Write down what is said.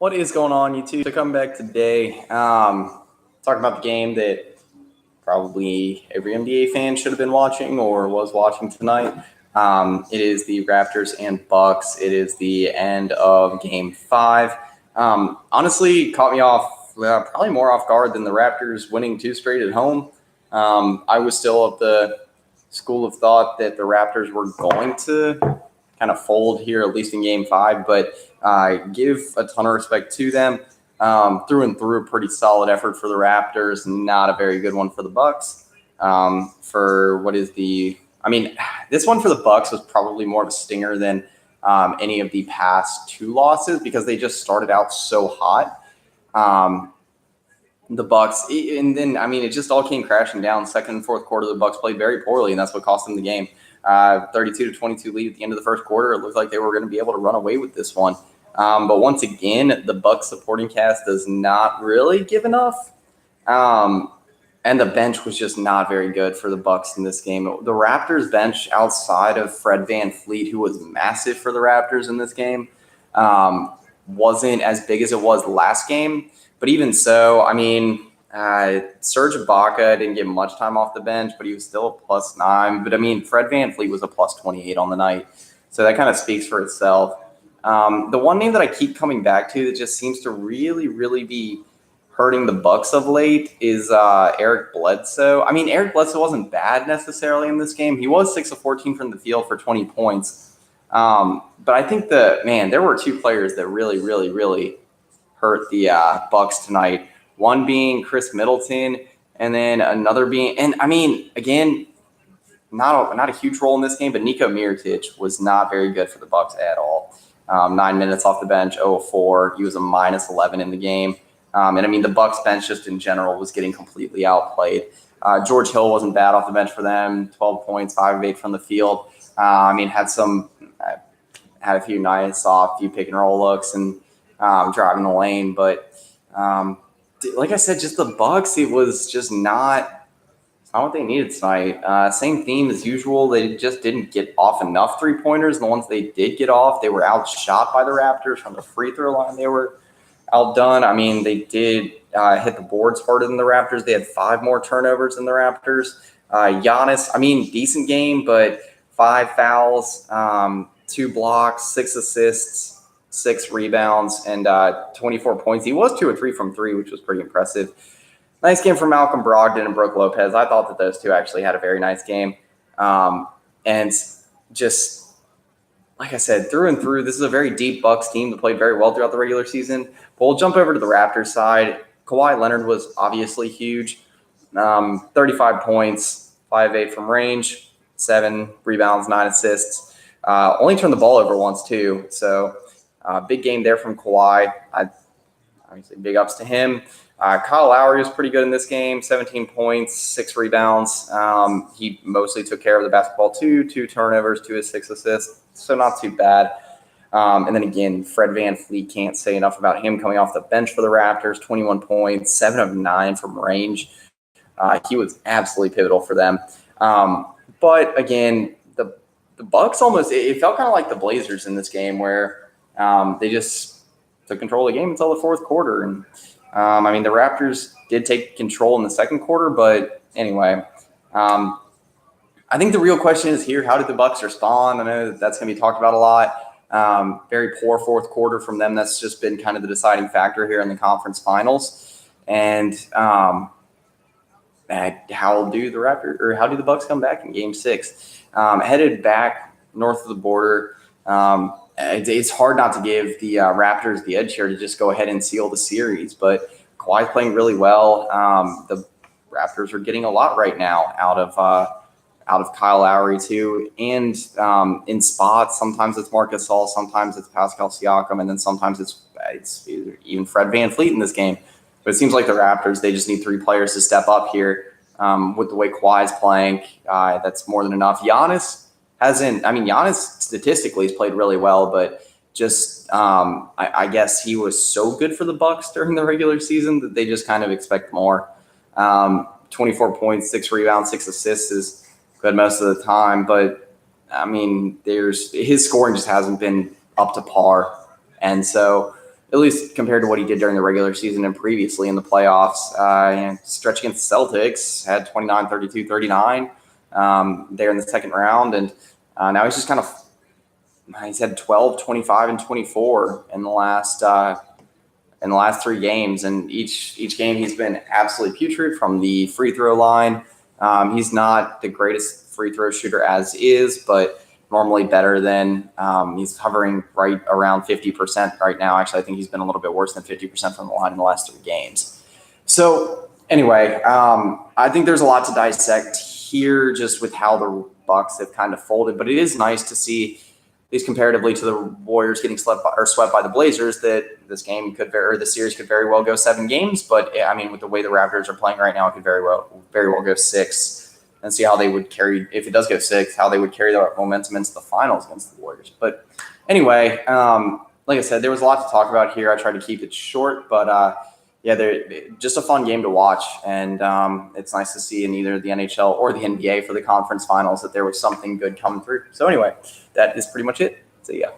What is going on, YouTube? So come back today, talking about the game that probably every NBA fan should have been watching or was watching tonight. It is the Raptors and Bucks. It is the end of Game 5. Honestly, caught me off probably more off guard than the Raptors winning 2 straight at home. I was still of the school of thought that the Raptors were going to kind of fold here, at least in Game 5, but give a ton of respect to them. Through and through, pretty solid effort for the Raptors, not a very good one for the Bucks. This one for the Bucks was probably more of a stinger than any of the past 2 losses because they just started out so hot. The Bucks, and then it just all came crashing down. Second and fourth quarter, the Bucks played very poorly, and that's what cost them the game. 32-22 lead at the end of the first quarter. It looked like they were going to be able to run away with this one. But once again, the Bucks supporting cast does not really give enough. And the bench was just not very good for the Bucks in this game. The Raptors bench, outside of Fred VanVleet, who was massive for the Raptors in this game, wasn't as big as it was last game. But even so, Serge Ibaka didn't get much time off the bench, but he was still a +9. But Fred VanVleet was a +28 on the night. So that kind of speaks for itself. The one name that I keep coming back to that just seems to really, really be hurting the Bucks of late is Eric Bledsoe. Eric Bledsoe wasn't bad necessarily in this game. He was 6 of 14 from the field for 20 points. But I think there were 2 players that really, really, really hurt the Bucks tonight. One being Chris Middleton, and then another being, again, not a huge role in this game, but Niko Mirotic was not very good for the Bucks at all. 9 minutes off the bench, 0 of 4. He was a -11 in the game. The Bucks bench just in general was getting completely outplayed. George Hill wasn't bad off the bench for them, 12 points, 5 of 8 from the field. Had a few nice off, few pick and roll looks and driving the lane, but like I said, just the Bucks, it was just not what they needed tonight. Same theme as usual. They just didn't get off enough 3-pointers. And the ones they did get off, they were outshot by the Raptors from the free throw line. They were outdone. They did hit the boards harder than the Raptors. They had 5 more turnovers than the Raptors. Giannis, decent game, but 5 fouls, 2 blocks, 6 assists, 6 rebounds, and 24 points. He was 2 of 3 from 3, which was pretty impressive. Nice game from Malcolm Brogdon and Brook Lopez. I thought that those 2 actually had a very nice game. And just, like I said, through and through, this is a very deep Bucks team that played very well throughout the regular season. But we'll jump over to the Raptors side. Kawhi Leonard was obviously huge. 35 points, 5 of 8 from range, 7 rebounds, 9 assists. Only turned the ball over once, too. So, big game there from Kawhi. Obviously, big ups to him. Kyle Lowry was pretty good in this game, 17 points, 6 rebounds. He mostly took care of the basketball, 2 turnovers, 2 of 6 assists, so not too bad. And then again, Fred VanVleet, can't say enough about him coming off the bench for the Raptors, 21 points, 7 of 9 from range. He was absolutely pivotal for them. But again, the Bucks it felt kind of like the Blazers in this game where they just took control of the game until the fourth quarter. And the Raptors did take control in the second quarter, but anyway, I think the real question is here, how did the Bucks respond? I know that's going to be talked about a lot. Very poor fourth quarter from them. That's just been kind of the deciding factor here in the conference finals. And how do the Bucks come back in Game 6? Headed back north of the border, it's hard not to give the Raptors the edge here to just go ahead and seal the series. But Kawhi's playing really well. The Raptors are getting a lot right now out of Kyle Lowry too, and in spots. Sometimes it's Marc Gasol, sometimes it's Pascal Siakam, and then sometimes it's even Fred VanVleet in this game. But it seems like the Raptors, they just need 3 players to step up here with the way Kawhi's playing. That's more than enough. Giannis statistically has played really well, but just I guess he was so good for the Bucks during the regular season that they just kind of expect more. 24 points, 6 rebounds, 6 assists is good most of the time, but his scoring just hasn't been up to par. And so at least compared to what he did during the regular season and previously in the playoffs. Stretch against the Celtics, had 29, 32, 39 there in the second round. And now he's just he's had 12, 25, and 24 in the last 3 games. And each game he's been absolutely putrid from the free throw line. He's not the greatest free throw shooter as is, but normally better than. He's hovering right around 50% right now. Actually, I think he's been a little bit worse than 50% from the line in the last 3 games. So anyway, I think there's a lot to dissect here just with how the Bucks have kind of folded. But it is nice to see, at least comparatively to the Warriors getting swept by the Blazers, that this series could very well go 7 games. But I mean, with the way the Raptors are playing right now, it could very well go 6. And see how they would carry, if it does go 6, how they would carry that momentum into the finals against the Warriors. But anyway, like I said, there was a lot to talk about here. I tried to keep it short, but just a fun game to watch. And it's nice to see in either the NHL or the NBA for the conference finals that there was something good coming through. So anyway, that is pretty much it. So yeah.